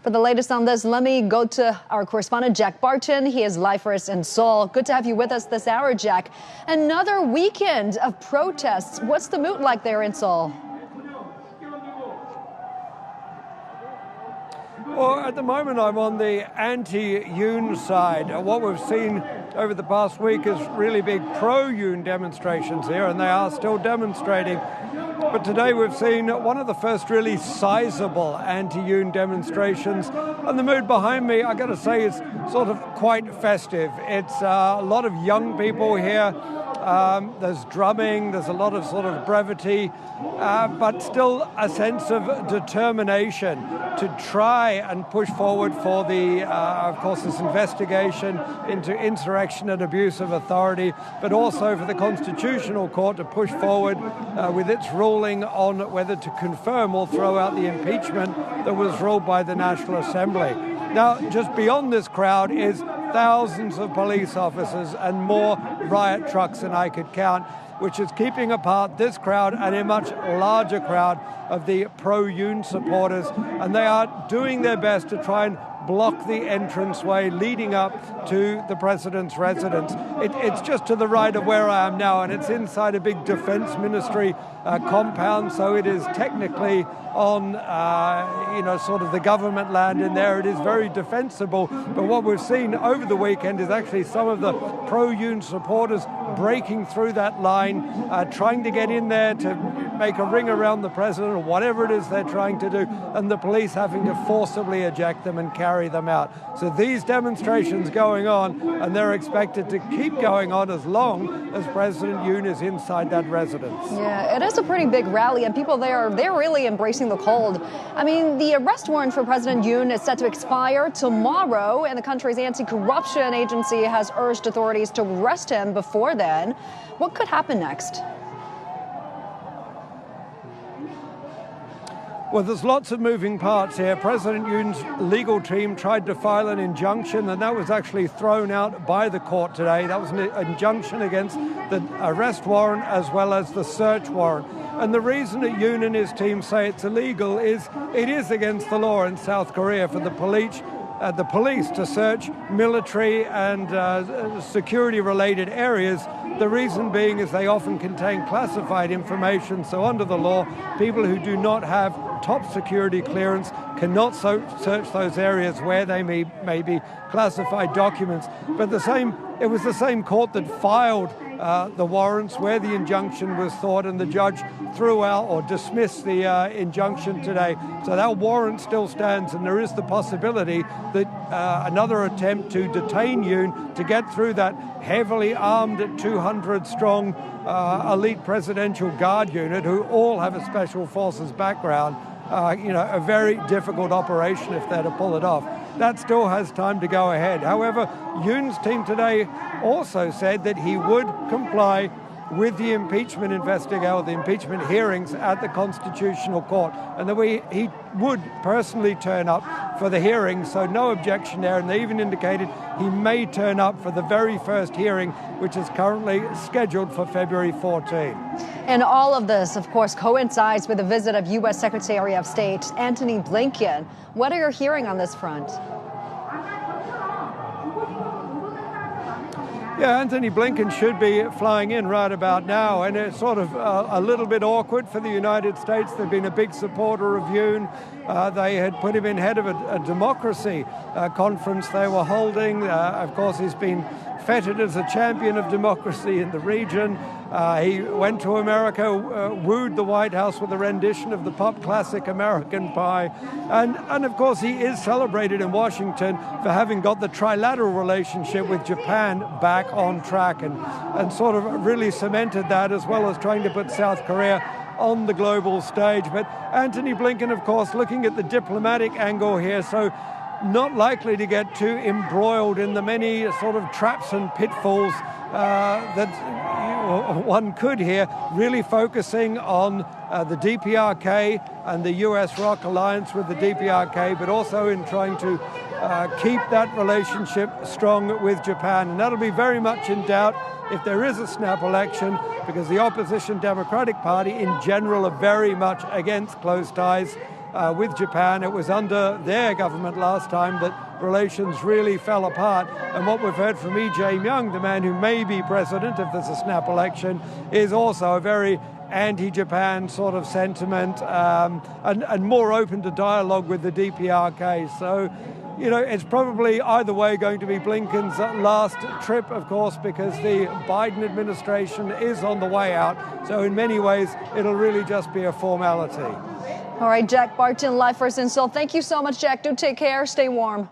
For the latest on this, let me go to our correspondent, Jack Barton. He is live for us in Seoul. Good to have you with us this hour, Jack. Another weekend of protests. What's the mood like there in Seoul? Well, at the moment, I'm on the anti-Yoon side. What we've seen over the past week is really big pro-Yoon demonstrations here, and they are still demonstrating. But today we've seen one of the first really sizable anti-Yoon demonstrations. And the mood behind me, I got to say, is sort of quite festive. It's a lot of young people here. There's drumming, there's a lot of sort of brevity, but still a sense of determination to try and push forward for the, of course, this investigation into insurrection and abuse of authority, but also for the Constitutional Court to push forward with its ruling on whether to confirm or throw out the impeachment that was ruled by the National Assembly. Now, just beyond this crowd is thousands of police officers and more riot trucks than I could count, which is keeping apart this crowd and a much larger crowd of the pro-Yoon supporters. And they are doing their best to try and block the entranceway leading up to the president's residence. It's just to the right of where I am now, and it's inside a big defense ministry compound, so it is technically on, sort of the government land in there. It is very defensible, but what we've seen over the weekend is actually some of the pro-Yoon supporters breaking through that line, trying to get in there to make a ring around the president or whatever it is they're trying to do, and the police having to forcibly eject them and carry them out. So these demonstrations going on, and they're expected to keep going on as long as President Yoon is inside that residence. Yeah, it is a pretty big rally, and people they're really embracing the cold. I mean, the arrest warrant for President Yoon is set to expire tomorrow, and the country's anti-corruption agency has urged authorities to arrest him before then. What could happen next? Well, there's lots of moving parts here. President Yoon's legal team tried to file an injunction, and that was actually thrown out by the court today. That was an injunction against the arrest warrant as well as the search warrant. And the reason that Yoon and his team say it's illegal is it is against the law in South Korea for the police to search military and security-related areas. The reason being is they often contain classified information, so under the law, people who do not have top security clearance cannot search those areas where they may be classified documents. But it was the same court that filed the warrants where the injunction was sought, and the judge threw out or dismissed the injunction today. So that warrant still stands, and there is the possibility that another attempt to detain Yoon to get through that heavily armed 200-strong elite presidential guard unit, who all have a special forces background, a very difficult operation if they're to pull it off. That still has time to go ahead. However, Yoon's team today also said that he would comply with the impeachment investigation, or the impeachment hearings at the Constitutional Court, and that he would personally turn up for the hearing, so no objection there. And they even indicated he may turn up for the very first hearing, which is currently scheduled for February 14. And all of this, of course, coincides with the visit of U.S. Secretary of State Antony Blinken. What are you hearing on this front? Yeah, Antony Blinken should be flying in right about now, and it's sort of a little bit awkward for the United States. They've been a big supporter of Yoon. They had put him in head of a democracy conference they were holding. Of course, he's been feted as a champion of democracy in the region. He went to America, wooed the White House with a rendition of the pop classic American Pie. And of course, he is celebrated in Washington for having got the trilateral relationship with Japan back on track, and sort of really cemented that, as well as trying to put South Korea on the global stage. But Antony Blinken, of course, looking at the diplomatic angle here, so not likely to get too embroiled in the many sort of traps and pitfalls that one could here, really focusing on the DPRK and the US-ROC alliance with the DPRK, but also in trying to keep that relationship strong with Japan. And that'll be very much in doubt if there is a snap election, because the opposition Democratic Party in general are very much against close ties with Japan. It was under their government last time that relations really fell apart. And what we've heard from Lee Jae-myung, the man who may be president if there's a snap election, is also a very anti-Japan sort of sentiment and more open to dialogue with the DPR case. So, it's probably either way going to be Blinken's last trip, of course, because the Biden administration is on the way out. So in many ways, it'll really just be a formality. All right, Jack Barton, live for us in Seoul. Thank you so much, Jack. Do take care. Stay warm.